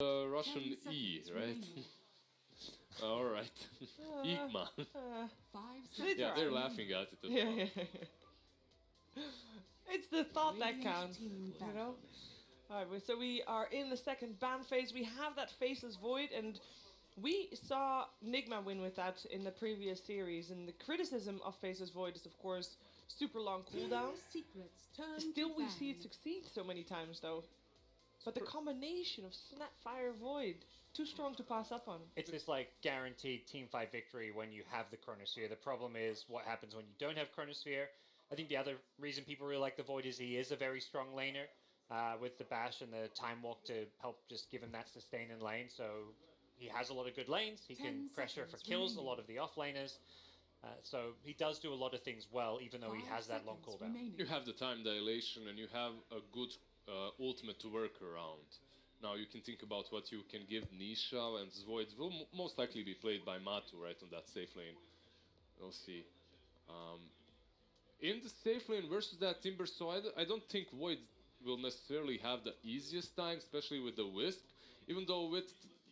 Russian E, right? All right. Nigma. 5 Yeah, seconds. they're laughing at it as Yeah, well. yeah. It's the thought that Radiant counts, team you ban. know? Alright, so we are in the second ban phase. We have that Faceless Void, and we saw Nigma win with that in the previous series. And the criticism of Faceless Void is, of course, super long cooldown. Secrets turn Still, to we see it bang. succeed so many times, though. But the combination of Snap, Fire, Void, too strong to pass up on. It's this like guaranteed teamfight victory when you have the Chronosphere. The problem is what happens when you don't have Chronosphere. I think the other reason people really like the Void is he is a very strong laner with the Bash and the Time Walk to help just give him that sustain in lane. So he has a lot of good lanes. He 10 can pressure for seconds kills a remaining. lot of the off laners. So he does do a lot of things well, even though he 5 has that long seconds cooldown. remaining. You have the time dilation and you have a good ultimate to work around. Now you can think about what you can give Nisha, and Void will most likely be played by Matu, right, on that safe lane. We'll see. In the safe lane versus that Timber, so I don't think Void will necessarily have the easiest time, especially with the Wisp. Even though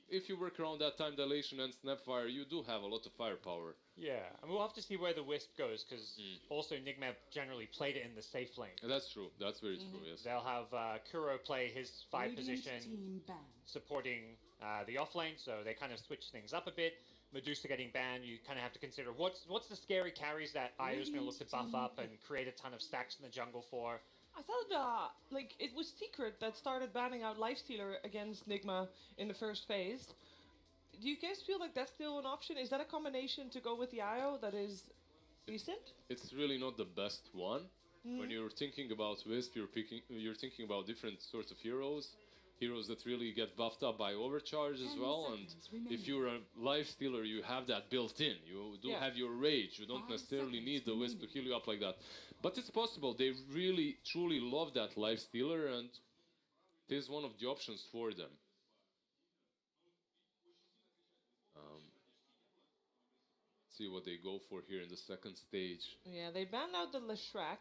if you work around that time dilation and Snapfire, you do have a lot of firepower. Yeah, and we'll have to see where the Wisp goes, because also Nigma generally played it in the safe lane. And that's true. That's very true, yes. They'll have Kuro play his 5 Radiant position, team ban. supporting the off lane, so they kind of switch things up a bit. Medusa getting banned, you kind of have to consider what's the scary carries that Io's going to look to buff up and create a ton of stacks in the jungle for. I thought, like, it was Secret that started banning out Lifestealer against Nigma in the first phase. Do you guys feel like that's still an option? Is that a combination to go with the IO that is decent? It's really not the best one. When you're thinking about Wisp, you're thinking about different sorts of heroes. Heroes that really get buffed up by overcharge as 10 well, and seconds remaining. if you're a life stealer, you have that built in. You do Yeah. have your rage. You don't 5 necessarily seconds need the Wisp to remaining. heal you up like that. But it's possible. They really, truly love that life stealer, and it is one of the options for them. See what they go for here in the second stage. Yeah, they banned out the Leshrac,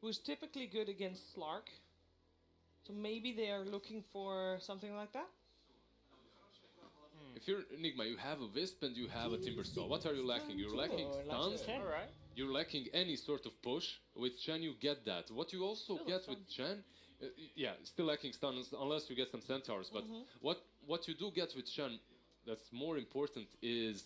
who's typically good against Slark. So maybe they are looking for something like that? If you're Nigma, you have a Wisp and you have a Timbersaw. What are you lacking? You're lacking stuns. Alright. You're lacking any sort of push. With Chen, you get that. What you also Still get stuns. with Chen, yeah, still lacking stuns unless you get some centaurs. But what you do get with Chen, that's more important, is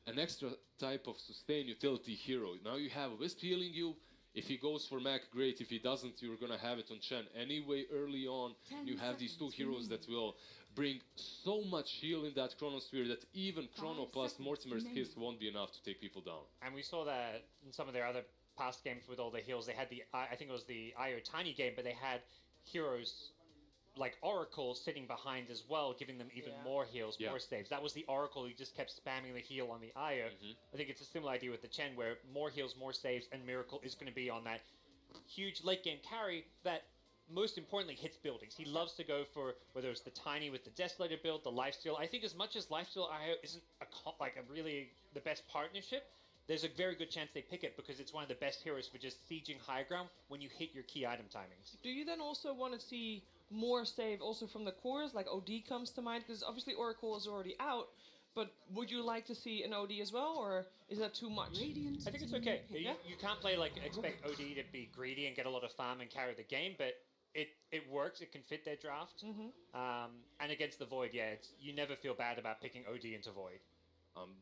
an extra type of sustain utility hero. Now you have Wisp healing you. If he goes for Mac, great. If he doesn't, you're gonna have it on Chen. Anyway, early on, 10 you have these two seconds heroes that will bring so much heal in that Chronosphere that even Chrono 5 plus seconds Mortimer's remaining. Kiss won't be enough to take people down. And we saw that in some of their other past games with all the heals. They had I think it was the Io Tiny game, but they had heroes like Oracle sitting behind as well, giving them even Yeah. more heals, Yeah. more saves. That was the Oracle who just kept spamming the heal on the Io. I think it's a similar idea with the Chen, where more heals, more saves, and Miracle is going to be on that huge late game carry that most importantly hits buildings. He loves to go for whether it's the Tiny with the Desolator build, the Lifesteal. I think as much as Lifesteal IO isn't like a really the best partnership, there's a very good chance they pick it because it's one of the best heroes for just sieging high ground when you hit your key item timings. Do you then also want to see more save also from the cores, like OD comes to mind? Because obviously Oracle is already out, but would you like to see an OD as well, or is that too much? Radiant I think it's team okay. pick. You can't play like expect OD to be greedy and get a lot of farm and carry the game, but it works. It can fit their draft. And against the Void, yeah, you never feel bad about picking OD into Void.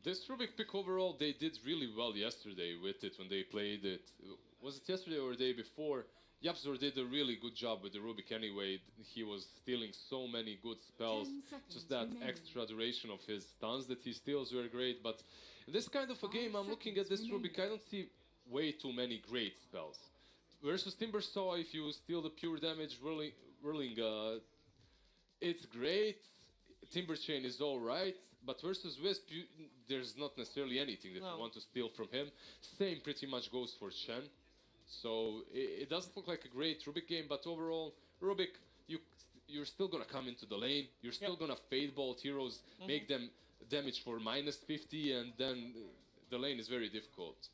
This Rubik pick overall, they did really well yesterday with it when they played it. Was it yesterday or the day before? Yapzor did a really good job with the Rubik anyway. He was stealing so many good spells. 10 seconds Just that remaining. extra duration of his stuns that he steals were great. But in this kind of a 5 game, I'm looking at this seconds Rubik, I don't see way too many great spells. Versus Timbersaw, if you steal the pure damage whirling, it's great. Timber Chain is alright, but versus Wisp, there's not necessarily anything that No. you want to steal from him. Same pretty much goes for Shen. So it doesn't look like a great Rubik game, but overall, Rubik, you're still gonna come into the lane. You're still gonna fade bolt heroes, make them damage for minus 50, and then the lane is very difficult.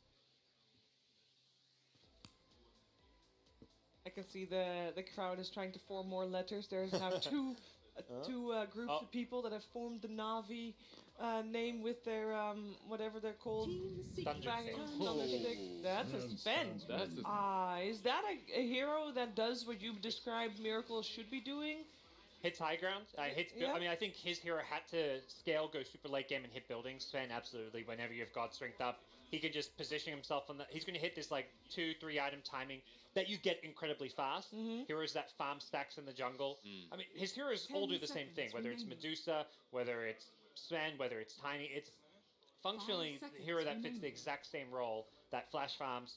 I can see the crowd is trying to form more letters. There's now two two groups of people that have formed the Navi name with their whatever they're called. Thunder Dragon- Sticks. Thunder Sticks. That's a Sven. That's a, Is that a hero that does what you described Miracle should be doing? Hits high ground. Yeah. I mean, I think his hero had to scale, go super late game, and hit buildings. Sven, absolutely. Whenever you have God Strength up, he can just position himself on that. He's going to hit this like 2-3 item timing that you get incredibly fast. Heroes that farm stacks in the jungle. I mean, his heroes all do the same thing. Whether it's Medusa, whether it's Sven, whether it's Tiny, it's functionally the hero that fits the exact same role. That flash farms,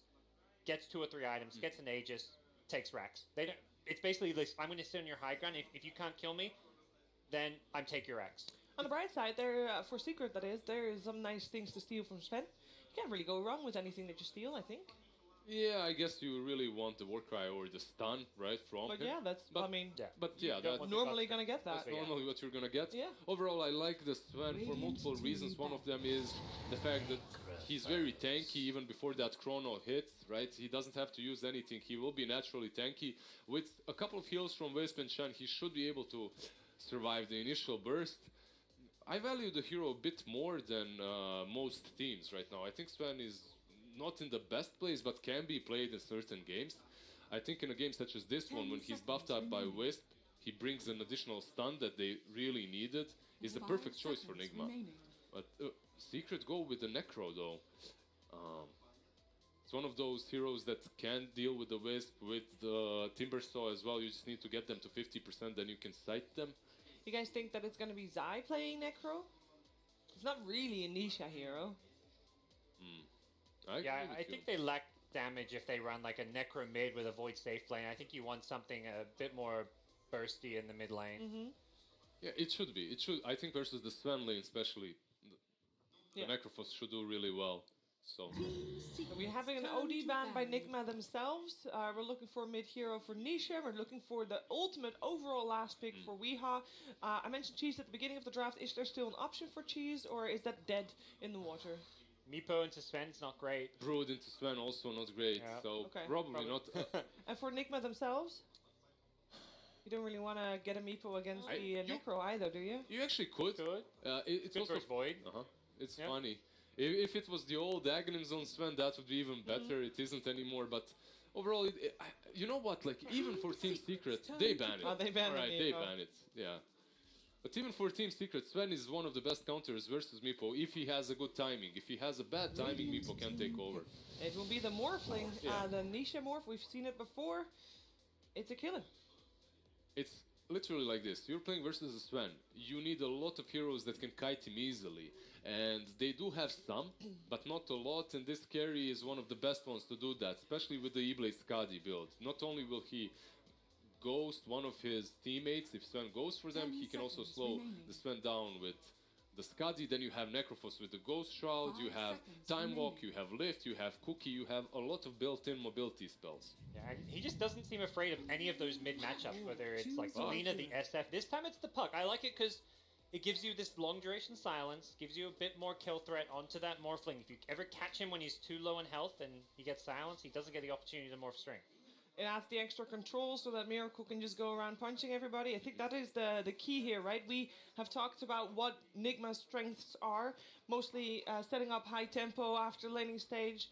gets 2 or 3 items, gets an Aegis, takes racks. They don't. It's basically this, I'm going to sit on your high ground. If you can't kill me, then I'm take your X. On the bright side, there for Secret that is, there is some nice things to steal from Sven. You can't really go wrong with anything that you steal, I think. yeah, I guess you really want the Warcry or the stun, right, from But him. yeah, that's But- I mean, Yeah. But yeah, don't that's want normally gonna get that. That's what- normally what you're gonna get. Yeah. Overall, I like the Sven for multiple reasons. One of them is the fact that he's very tanky even before that chrono hits, right? He doesn't have to use anything. He will be naturally tanky. With a couple of heals from Wisp and Shen, he should be able to survive the initial burst. I value the hero a bit more than most teams right now. I think Sven is not in the best place, but can be played in certain games. I think in a game such as this one, when he's buffed up by Wisp, he brings an additional stun that they really needed. Is the perfect choice for Nigma. But Secret go with the Necro though. It's one of those heroes that can deal with the Wisp, with the Timbersaw as well. You just need to get them to 50%, then you can sight them. You guys think that it's gonna be Zai playing Necro? It's not really a Nisha hero. I agree Yeah, with I you. think they lack damage if they run like a Necro mid with a Void safe lane. I think you want something a bit more bursty in the mid lane. Yeah, it should be. It should. I think versus the Sven lane, especially, the Yeah. Necrophos should do really well. So We're having an OD ban by Nigma themselves. We're looking for a mid hero for Nisha. We're looking for the ultimate overall last pick for Weeha. I mentioned Cheese at the beginning of the draft. Is there still an option for Cheese, or is that dead in the water? Meepo into Sven's not great. Brood into Sven also not great. Yeah. So Okay. probably not. And for Nigma themselves, you don't really want to get a Meepo against the you- Necro either, do you? You actually could. Good. It's Good also versus Void. It's Yeah. funny. If it was the old Aghanims on Sven, that would be even better. It isn't anymore. But overall, you know what? Like even for Team Secret, they ban it. Oh, they ban it, Right, they Meepo. ban it. Yeah. But even for Team Secret, Sven is one of the best counters versus Meepo if he has a good timing. If he has a bad timing, Meepo can take over. It will be the Morphling, Yeah. the Nisha Morph. We've seen it before. It's a killer. It's literally like this. You're playing versus a Sven. You need a lot of heroes that can kite him easily. And they do have some, but not a lot. And this carry is one of the best ones to do that, especially with the E-Blade Skadi build. Not only will he ghost one of his teammates, if Sven goes for them, he can also slow the Sven down with the Skadi. Then you have Necrophos with the Ghost Shroud, you have Time Walk, you have Lift, you have Cookie, you have a lot of built-in mobility spells. Yeah, and he just doesn't seem afraid of any of those mid matchups, whether it's like Selena, the SF. This time it's the Puck. I like it because it gives you this long duration silence, gives you a bit more kill threat onto that Morphling. If you ever catch him when he's too low in health and he gets silence, he doesn't get the opportunity to morph strength. It adds the extra control so that Miracle can just go around punching everybody. I think that is the key here, right? We have talked about what Nigma's strengths are, mostly setting up high tempo after laning stage,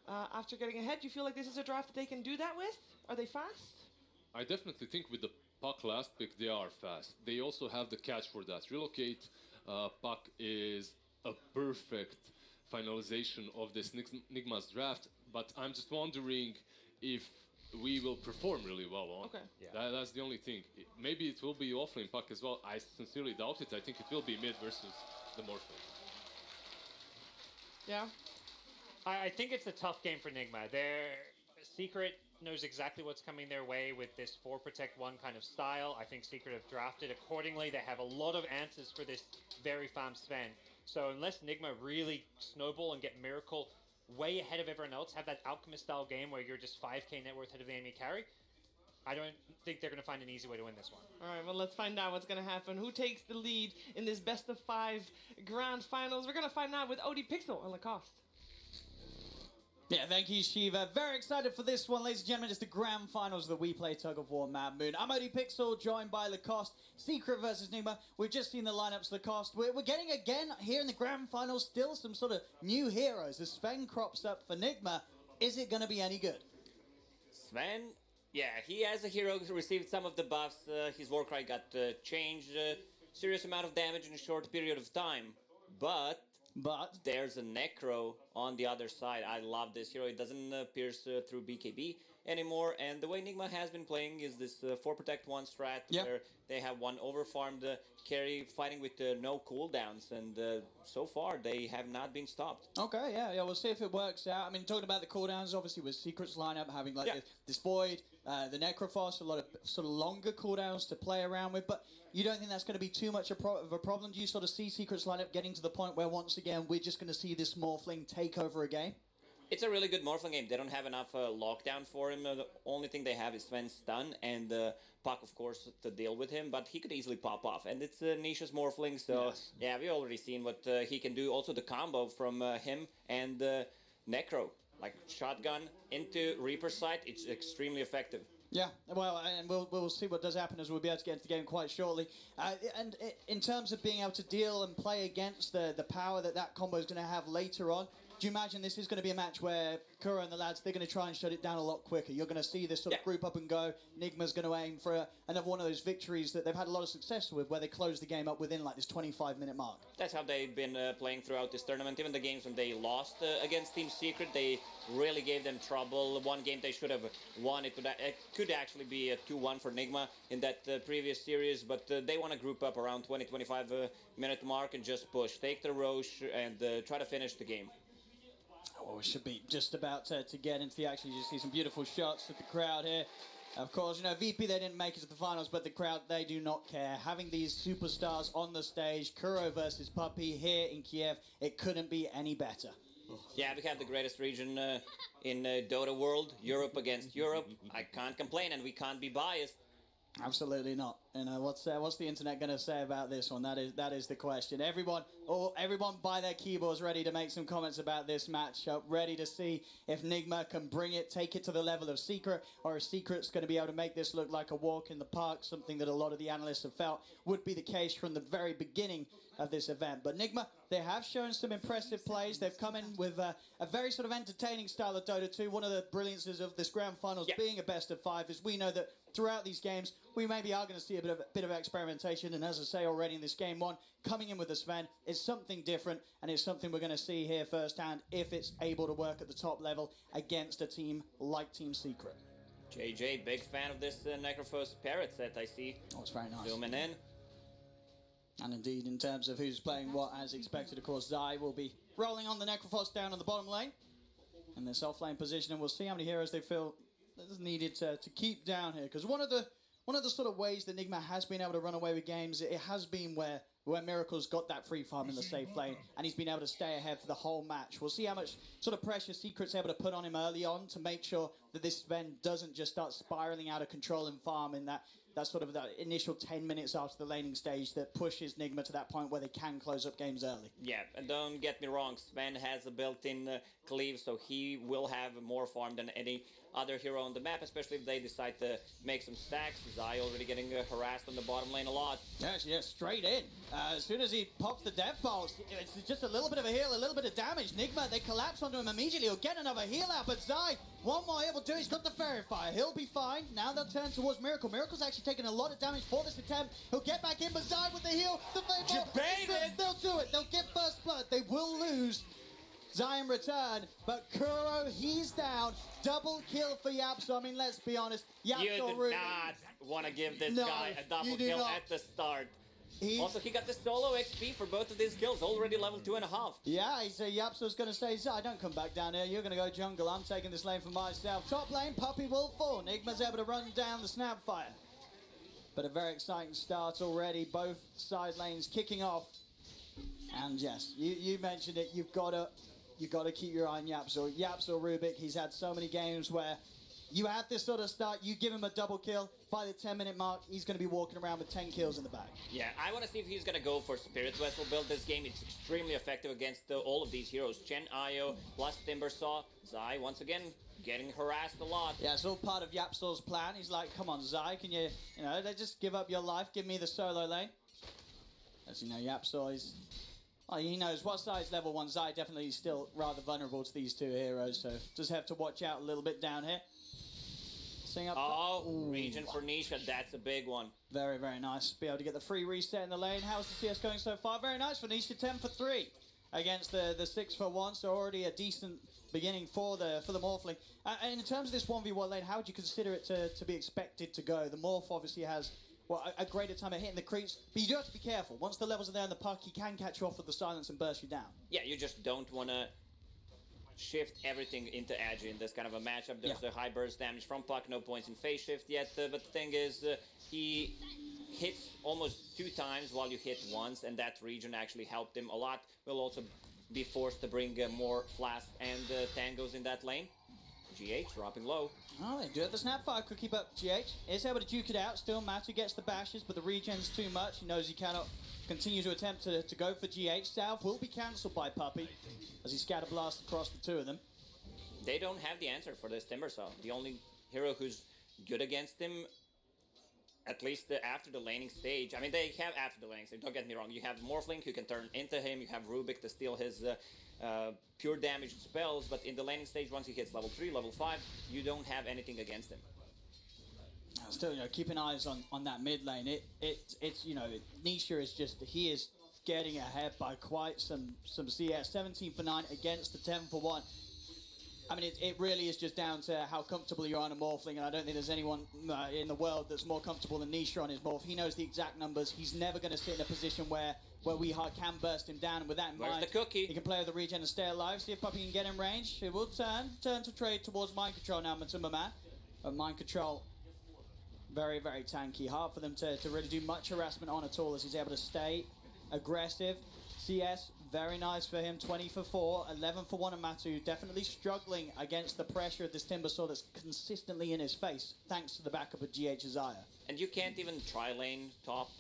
after getting ahead. Do you feel like this is a draft that they can do that with? Are they fast? I definitely think with the Puck last pick, they are fast. They also have the catch for that. Relocate Puck is a perfect finalization of this Nigma's draft, but I'm just wondering if we will perform really well on. Okay. Yeah. That's the only thing. Maybe it will be offlane Puck as well. I sincerely doubt it. I think it will be mid versus the Morphle. Yeah. I think it's a tough game for Nigma. Their Secret knows exactly what's coming their way with this 4 protect 1 kind of style. I think Secret have drafted accordingly. They have a lot of answers for this very farm Sven. So unless Nigma really snowball and get Miracle way ahead of everyone else, have that Alchemist style game where you're just 5k net worth ahead of the enemy carry, I don't think they're going to find an easy way to win this one. All right, well, let's find out what's going to happen. Who takes the lead in this best of 5 grand finals? We're going to find out with ODPixel and Lacoste. Yeah, thank you, Shiva. Very excited for this one, ladies and gentlemen. It's the grand finals of the WePlay Tug of War Mad Moon. I'm ODPixel, joined by Lacoste. Secret versus Nigma. We've just seen the lineups, Lacoste. We're getting, again, here in the grand finals, still some sort of new heroes. As Sven crops up for Nigma, is it going to be any good? Sven, yeah, he as a hero received some of the buffs. His Warcry got changed, serious amount of damage in a short period of time. But there's a Necro on the other side. I love this hero. It doesn't pierce through BKB anymore. And the way Nigma has been playing is this 4 protect 1 strat, where they have one overfarmed carry fighting with no cooldowns. And so far, they have not been stopped. Okay, yeah, we'll see if it works out. I mean, talking about the cooldowns, obviously with Secret's lineup having like this Void, the Necrophos, a lot of sort of longer cooldowns to play around with. But you don't think that's going to be too much of a problem? Do you sort of see Secret's lineup getting to the point where once again we're just going to see this Morphling take over a game? It's a really good Morphling game. They don't have enough lockdown for him. The only thing they have is Sven's stun and Puck, of course, to deal with him. But he could easily pop off. And it's Nisha's Morphling, so yeah, we've already seen what he can do. Also the combo from him and Necro. Like shotgun into Reaper's sight, it's extremely effective. Yeah, well, and we'll see what does happen as we'll be able to get into the game quite shortly. And in terms of being able to deal and play against the power that combo is going to have later on, do you imagine this is going to be a match where Kuro and the lads, they're going to try and shut it down a lot quicker? You're going to see this sort of group up and go. Nigma's going to aim for another one of those victories that they've had a lot of success with, where they close the game up within like this 25-minute mark. That's how they've been playing throughout this tournament. Even the games when they lost against Team Secret, they really gave them trouble. One game they should have won. It could actually be a 2-1 for Nigma in that previous series, but they want to group up around 20-25 minute mark and just push. Take the Roche and try to finish the game. Oh, we should be just about to get into the action. You just see some beautiful shots of the crowd here. Of course, you know, VP, they didn't make it to the finals, but the crowd, they do not care. Having these superstars on the stage, Kuro versus Puppy here in Kiev, it couldn't be any better. Yeah, we have the greatest region in Dota world, Europe against Europe. I can't complain, and we can't be biased. Absolutely not. You know, what's the internet going to say about this one? That is the question. Everyone by their keyboards ready to make some comments about this matchup, ready to see if Nigma can bring it, take it to the level of Secret, or if Secret's going to be able to make this look like a walk in the park, something that a lot of the analysts have felt would be the case from the very beginning of this event. But Nigma, they have shown some impressive plays. They've come in with a very sort of entertaining style of Dota 2. One of the brilliances of this grand finals being a best of 5 is we know that throughout these games, we maybe are going to see a bit of experimentation. And as I say already in this game 1, coming in with the Sven is something different, and it's something we're going to see here firsthand if it's able to work at the top level against a team like Team Secret. JJ, big fan of this Necrophos Parrot set, I see. Oh, it's very nice. Zooming in. And indeed, in terms of who's playing what, as expected, of course, Zai will be rolling on the Necrophos down on the bottom lane in this off-lane position, and we'll see how many heroes they feel is needed to keep down here. Because one of the sort of ways that Nigma has been able to run away with games, it has been where Miracle's got that free farm in the safe lane, and he's been able to stay ahead for the whole match. We'll see how much sort of pressure Secret's able to put on him early on to make sure that this Sven doesn't just start spiraling out of control and farm in that sort of that initial 10 minutes after the laning stage that pushes Nigma to that point where they can close up games early. Yeah, and don't get me wrong, Sven has a built-in cleave, so he will have more farm than any other hero on the map, especially if they decide to make some stacks. Zai already getting harassed on the bottom lane a lot. Yes, straight in. As soon as he pops the death pulse, it's just a little bit of a heal, a little bit of damage. Nigma, they collapse onto him immediately. He'll get another heal out, but Zai, one more able to do. He's got the Fairy Fire. He'll be fine. Now they'll turn towards Miracle. Miracle's actually taking a lot of damage for this attempt. He'll get back in, but Zai with the heal. The they'll do it. They'll get first blood. They will lose Zai in return, but Kuro, he's down. Double kill for Yapso. I mean, let's be honest. Yapso You do not want to give this guy a double kill at the start. Also, he got the solo XP for both of these kills, already level 2.5. Yeah, so Yapso's going to say, Zai, don't come back down here. You're going to go jungle. I'm taking this lane for myself. Top lane, Puppy will fall. Nigma's able to run down the Snapfire. But a very exciting start already. Both side lanes kicking off. And yes, you mentioned it. You've got to keep your eye on Yapso. Yapso Rubik, he's had so many games where You have this sort of start, you give him a double kill, by the 10-minute mark, he's going to be walking around with 10 kills in the bag. Yeah, I want to see if he's going to go for Spirit Vessel build this game. It's extremely effective against all of these heroes. Chen, Io, plus Timbersaw. Zai, once again, getting harassed a lot. Yeah, it's all part of Yapsor's plan. He's like, come on, Zai, can you know, just give up your life, give me the solo lane. As you know, Yapsor is... Oh, he knows what Zai's level 1. Zai definitely is still rather vulnerable to these two heroes, so just have to watch out a little bit down here. Up region for Nisha, that's a big one. Very, very nice. Be able to get the free reset in the lane. How's the CS going so far? Very nice for Nisha, 10 for 3 against the 6 for 1, so already a decent beginning for the Morphling. And in terms of this 1v1 lane, how would you consider it to be expected to go? The Morph obviously has a greater time at hitting the creeps, but you do have to be careful. Once the levels are there in the puck, he can catch you off with the silence and burst you down. Yeah, you just don't want to shift everything into Agi in this kind of a matchup. There's a high burst damage from puck, no points in phase shift yet, but the thing is, he hits almost 2 times while you hit once, and that region actually helped him a lot. Will also be forced to bring more Flask and Tangos in that lane. GH dropping low. Oh, they do it. The Snapfire could keep up. GH is able to duke it out. Still, Matu gets the bashes, but the regen's too much. He knows he cannot continue to attempt to go for GH. South will be cancelled by Puppey as he scatter blasts across the two of them. They don't have the answer for this Timbersaw. The only hero who's good against him, at least after the laning stage. I mean, they have after the laning stage, don't get me wrong. You have Morphling who can turn into him. You have Rubik to steal his pure damage spells. But in the laning stage, once he hits level 3, level 5, you don't have anything against him. Still, you know, keeping eyes on that mid lane. It's you know, Nisha is just, he is getting ahead by quite some CS. 17 for 9 against the 10 for 1. I mean, it really is just down to how comfortable you are on a Morphling, and I don't think there's anyone in the world that's more comfortable than Nisha on his Morph. He knows the exact numbers. He's never going to sit in a position where Weehard can burst him down, and with that in mind, the cookie? He can play with the regen and stay alive, see if Puppey can get in range. It will turn to trade towards Mind Control now, Matumba Man. But Mind Control, very, very tanky. Hard for them to really do much harassment on at all as he's able to stay aggressive. CS, very nice for him, 20 for 4, 11 for 1, and Matu definitely struggling against the pressure of this Timbersaw that's consistently in his face, thanks to the backup of GH Isaiah. And you can't even try lane top,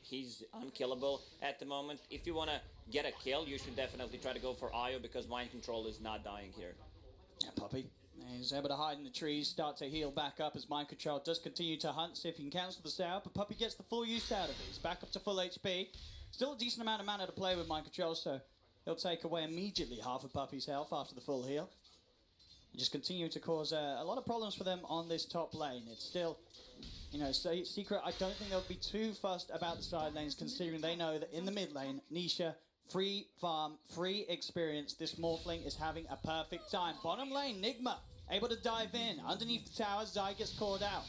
he's unkillable at the moment. If you want to get a kill, you should definitely try to go for Io, because Mind Control is not dying here. Yeah, Puppey. He's able to hide in the trees, start to heal back up as Mind Control does continue to hunt, see if he can cancel the sale, but Puppey gets the full use out of it. He's back up to full HP. Still a decent amount of mana to play with Mind Control, so he'll take away immediately half of Puppey's health after the full heal. And just continue to cause a lot of problems for them on this top lane. It's still, you know, Secret, I don't think they'll be too fussed about the side lanes, considering they know that in the mid lane, Nisha, free farm, free experience, this Morphling is having a perfect time. Bottom lane, Nigma, able to dive in. Underneath the tower, Zai gets called out.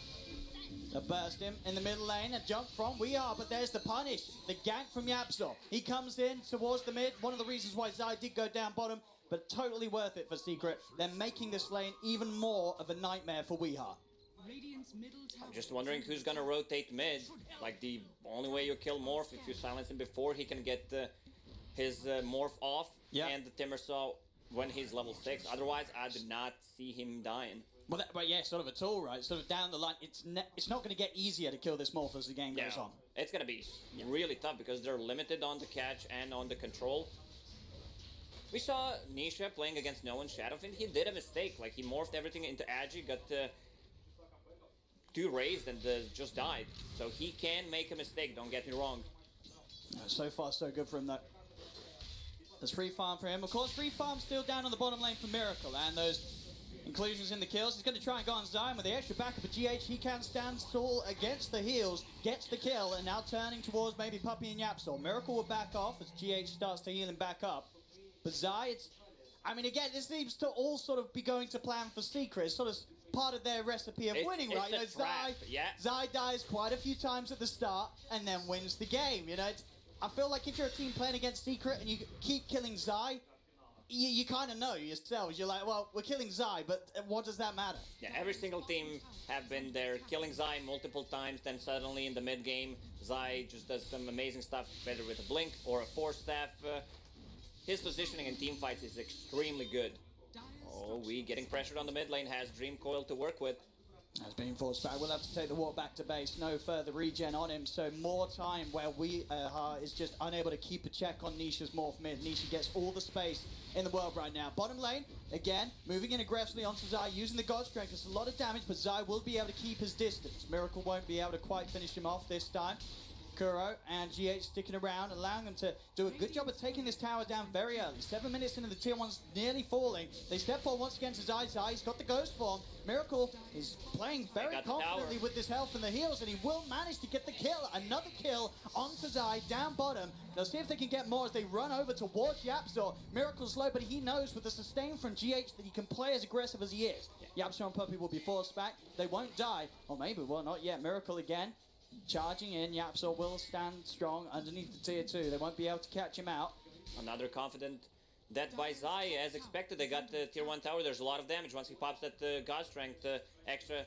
They burst him in the middle lane, a jump from Weehard, but there's the punish. The gank from Yapsor. He comes in towards the mid. One of the reasons why Zai did go down bottom, but totally worth it for Secret. They're making this lane even more of a nightmare for Weehard. I'm just wondering who's gonna rotate mid. Like, the only way you kill Morph, if you silence him before he can get his Morph off, and the Timbersaw when he's level 6. Otherwise, I did not see him dying. Well, but yeah, sort of at all, right? Sort of down the line, it's not going to get easier to kill this Morph as the game goes on. It's going to be really tough because they're limited on the catch and on the control. We saw Nisha playing against no one Shadowfin. He did a mistake. Like, he morphed everything into Agi, got too raised and just died. So he can make a mistake, don't get me wrong. So far, so good for him, though. There's free farm for him. Of course, free farm still down on the bottom lane for Miracle, and those inclusions in the kills. He's going to try and go on Zion with the extra backup of GH. He can stand tall against the heals, gets the kill, and now turning towards maybe Puppey and Yapsor. Miracle will back off as GH starts to heal him back up. But Zai, I mean, again, this seems to all sort of be going to plan for Secret. It's sort of part of their recipe of winning, right? You know, Zai dies quite a few times at the start and then wins the game. You know, I feel like if you're a team playing against Secret and you keep killing Zai, you kind of know yourselves. You're like, well, we're killing Zai, but what does that matter? Yeah, every single team have been there killing Zai multiple times, then suddenly in the mid-game, Zai just does some amazing stuff, whether with a Blink or a Force Staff. His positioning in team fights is extremely good. Oh, we getting pressured on the mid lane, has Dream Coil to work with. Has been forced back. We'll have to take the walk back to base. No further regen on him, so more time where we is just unable to keep a check on Nisha's morph mid. Nisha gets all the space in the world right now. Bottom lane, again, moving in aggressively onto Zai, using the God Strength. It's a lot of damage, but Zai will be able to keep his distance. Miracle won't be able to quite finish him off this time. Kuro and GH sticking around, allowing them to do a good job of taking this tower down very early. 7 minutes into the tier 1's nearly falling. They step forward once again to Zai. Zai's got the ghost form. Miracle is playing very confidently with this health and the heals, and he will manage to get the kill. Another kill onto Zai, down bottom. They'll see if they can get more as they run over towards Yapzor. Miracle's slow, but he knows with the sustain from GH that he can play as aggressive as he is. Yapzor and Puppey will be forced back. They won't die. Or maybe, well, not yet. Miracle again. Charging in, Yapzor will stand strong underneath the tier 2. They won't be able to catch him out. Another confident death by Zai. As expected, they got the tier 1 tower. There's a lot of damage once he pops that God Strength. Extra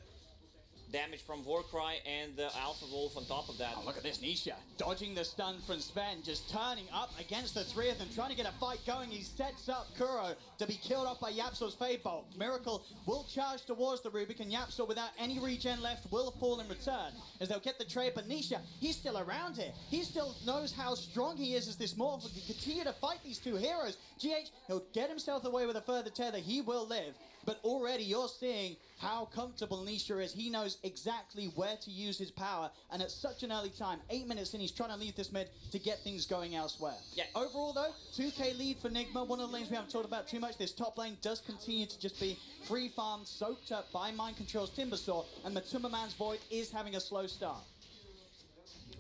damage from Warcry and the Alpha Wolf on top of that. Oh, look at this, Nisha dodging the stun from Sven, just turning up against the three of them, trying to get a fight going. He sets up Kuro to be killed off by Yapzor's Fade Bolt. Miracle will charge towards the Rubik, and Yapzor, without any regen left, will fall in return as they'll get the trade. But Nisha, he's still around here. He still knows how strong he is as this morph. He can continue to fight these two heroes. GH, he'll get himself away with a further tether. He will live. But already you're seeing how comfortable Nisha is. He knows exactly where to use his power. And at such an early time, 8 minutes in, he's trying to leave this mid to get things going elsewhere. Yeah. Overall, though, 2k lead for Nigma. One of the lanes we haven't talked about too much. This top lane does continue to just be free farmed, soaked up by Mind Control's Timbersaw. And Matuma Man's Void is having a slow start.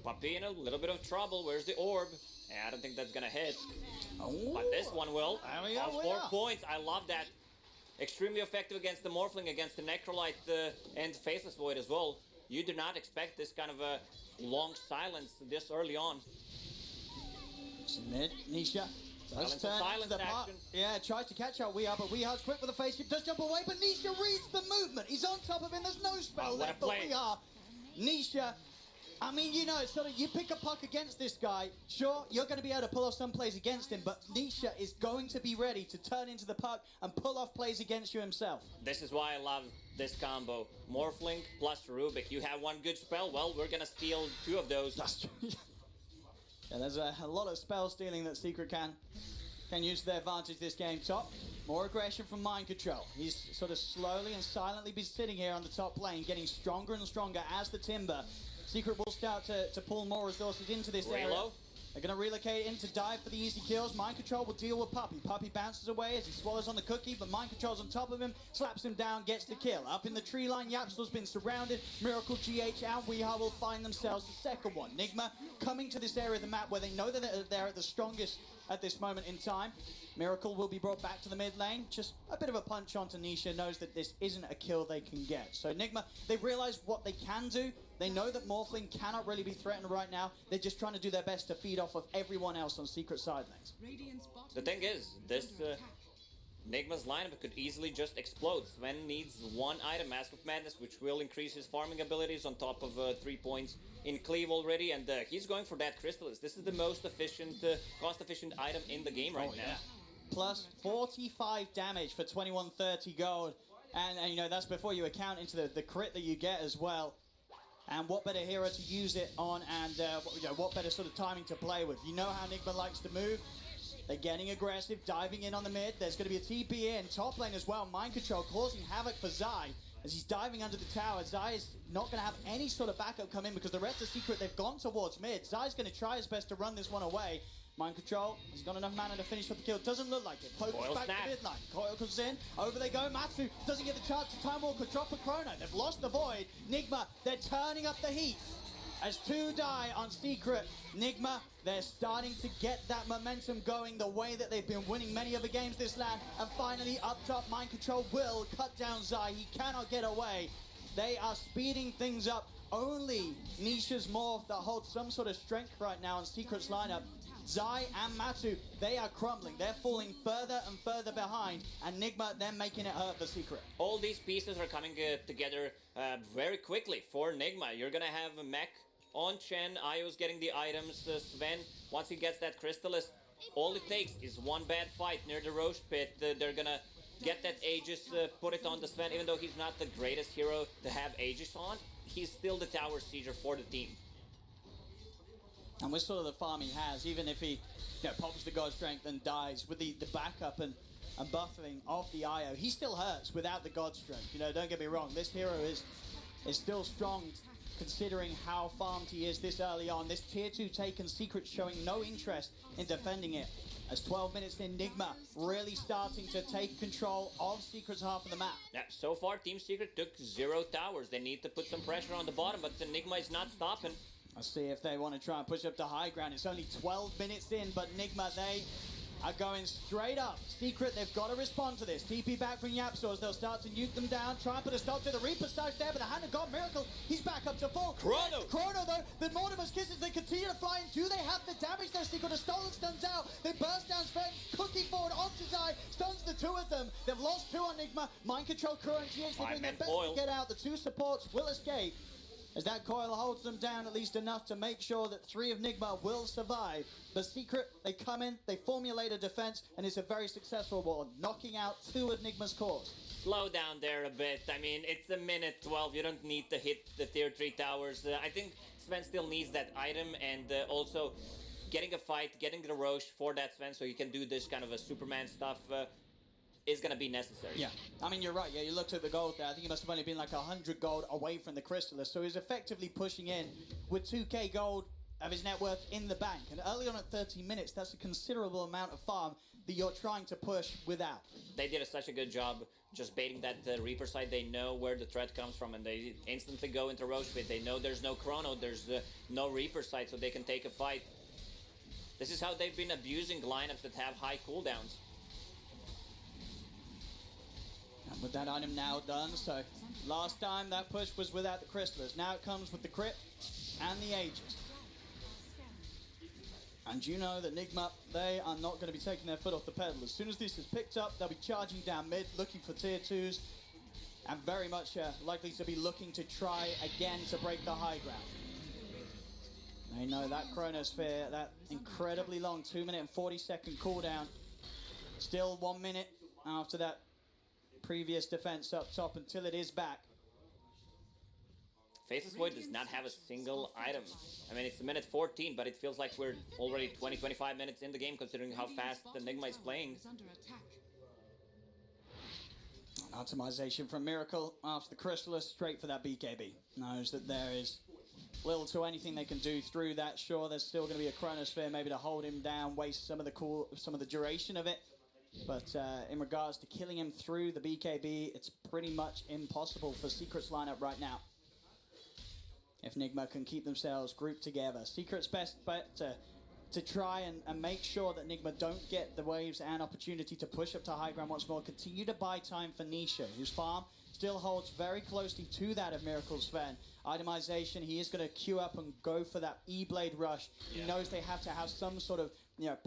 Puppey in a little bit of trouble. Where's the orb? I don't think that's going to hit. Oh. But this one will. There we go, 4 points. I love that. Extremely effective against the Morphling, against the Necrolite and Faceless Void as well. You do not expect this kind of a long silence this early on. Mid, Nisha. Silence action. Yeah, tries to catch out We Are, but We Are's quick with the face shift, does jump away, but Nisha reads the movement. He's on top of him, there's no spell left for We Are. Nisha, I mean, you know, sort of, you pick a puck against this guy, sure, you're going to be able to pull off some plays against him, but Nisha is going to be ready to turn into the puck and pull off plays against you himself. This is why I love this combo. Morphling plus Rubik. You have one good spell, well, we're going to steal 2 of those. That's true. Yeah, there's a lot of spell stealing that Secret can use to their advantage this game. Top, more aggression from Mind Control. He's sort of slowly and silently been sitting here on the top lane, getting stronger and stronger as the Timber. Secret will start to pull more resources into this area. They're going to relocate in to dive for the easy kills. Mind Control will deal with Puppey. Puppey bounces away as he swallows on the cookie, but Mind Control's on top of him, slaps him down, gets the kill. Up in the tree line, Yapzor's been surrounded. Miracle, GH, and Weeha will find themselves the second one. Nigma coming to this area of the map where they know that they're at the strongest at this moment in time. Miracle will be brought back to the mid lane. Just a bit of a punch onto Nisha, knows that this isn't a kill they can get. So Nigma, they realize what they can do. They know that Morphling cannot really be threatened right now. They're just trying to do their best to feed off of everyone else on Secret side lanes. The thing is, this Nigma's lineup could easily just explode. Sven needs one item, Mask of Madness, which will increase his farming abilities on top of 3 points in cleave already, and he's going for that Crystallis. This is the most efficient, cost-efficient item in the game right now. Plus 45 damage for 2130 gold, and you know, that's before you account into the crit that you get as well. And what better hero to use it on, and you know, what better sort of timing to play with. You know how Nigma likes to move. They're getting aggressive, diving in on the mid. There's going to be a TP in, top lane as well. Mind Control causing havoc for Zai as he's diving under the tower. Zai is not going to have any sort of backup come in because the rest of Secret, they've gone towards mid. Zai's going to try his best to run this one away. Mind Control, he's got enough mana to finish with the kill. Doesn't look like it. Focus back to midline. Coil comes in. Over they go. Matsu doesn't get the chance to Time Walker. Drop a Chrono. They've lost the Void. Nigma, they're turning up the heat. As 2 die on Secret. Nigma, they're starting to get that momentum going the way that they've been winning many other games this land. And finally, up top, Mind Control will cut down Zai. He cannot get away. They are speeding things up. Only Nisha's Morph that holds some sort of strength right now on Secret's lineup. Zai and Matsu, they are crumbling. They're falling further and further behind. And Nigma, they're making it hurt for Secret. All these pieces are coming together very quickly for Nigma. You're going to have a mech on Chen. Io's getting the items. Sven, once he gets that Crystallis, all it takes is one bad fight near the Roche Pit. They're going to get that Aegis, put it on the Sven. Even though he's not the greatest hero to have Aegis on, he's still the tower sieger for the team. And with sort of the farm he has, even if he pops the God Strength and dies, with the backup and buffering of the IO, he still hurts without the God Strength. Don't get me wrong, this hero is still strong considering how farmed he is this early on. This tier 2 Taken Secret showing no interest in defending it. As 12 minutes in, Nigma really starting to take control of Secret's half of the map. Yeah, so far, Team Secret took 0 towers. They need to put some pressure on the bottom, but the Nigma is not stopping. Let's see if they want to try and push up to high ground. It's only 12 minutes in, but Nigma, they are going straight up. Secret, they've got to respond to this. TP back from Yapsaws. They'll start to nuke them down. Try and put a stop to the Reaper Stars there, but the Hand of God Miracle, he's back up to full. Chrono, though, the Mortimer's Kisses, they continue to fly in. Do they have the damage there? Secret, the stolen stuns out. They burst down Sven, cooking forward onto Zai, stuns the 2 of them. They've lost 2 on Nigma. Mind Control, Kuro and GH, they're doing their best to get out. The 2 supports will escape, as that coil holds them down at least enough to make sure that 3 of Nigma will survive. The Secret, they come in, they formulate a defense, and it's a very successful one, knocking out 2 of Nigma's cores. Slow down there a bit. I mean, it's a minute 12. You don't need to hit the tier 3 towers. I think Sven still needs that item, and also getting a fight, getting the Roche for that Sven, so you can do this kind of a Superman stuff. Is going to be necessary. Yeah, I mean, you're right. Yeah, you looked at the gold there. I think he must have only been like 100 gold away from the Crystalist. So he's effectively pushing in with 2k gold of his net worth in the bank. And early on at 13 minutes, that's a considerable amount of farm that you're trying to push without. They did such a good job just baiting that Reaper side. They know where the threat comes from, and they instantly go into Roche Pit. They know there's no Chrono, there's no Reaper side, so they can take a fight. This is how they've been abusing lineups that have high cooldowns. And with that item now done, so last time that push was without the Crystalist. Now it comes with the crit and the Aegis. And you know that Nigma, they are not going to be taking their foot off the pedal. As soon as this is picked up, they'll be charging down mid, looking for tier 2s, and very much likely to be looking to try again to break the high ground. They know that Chronosphere, that incredibly long 2-minute and 40-second cooldown, still 1 minute after that previous defense up top until it is back. Faceless Void does not have a single item. I mean, it's a minute 14, but it feels like we're already 20-25 minutes in the game, considering how fast the Nigma is playing. Optimization from Miracle after the Crystalist, straight for that BKB. Knows that there is little to anything they can do through that. Sure, there's still going to be a Chronosphere maybe to hold him down, waste some of the duration of it. But in regards to killing him through the BKB, it's pretty much impossible for Secret's lineup right now. If Nigma can keep themselves grouped together. Secret's best bet to try and make sure that Nigma don't get the waves and opportunity to push up to high ground once more. Continue to buy time for Nisha, whose farm still holds very closely to that of Miracle Sven. Itemization, he is going to queue up and go for that E-Blade rush. He knows they have to have some sort of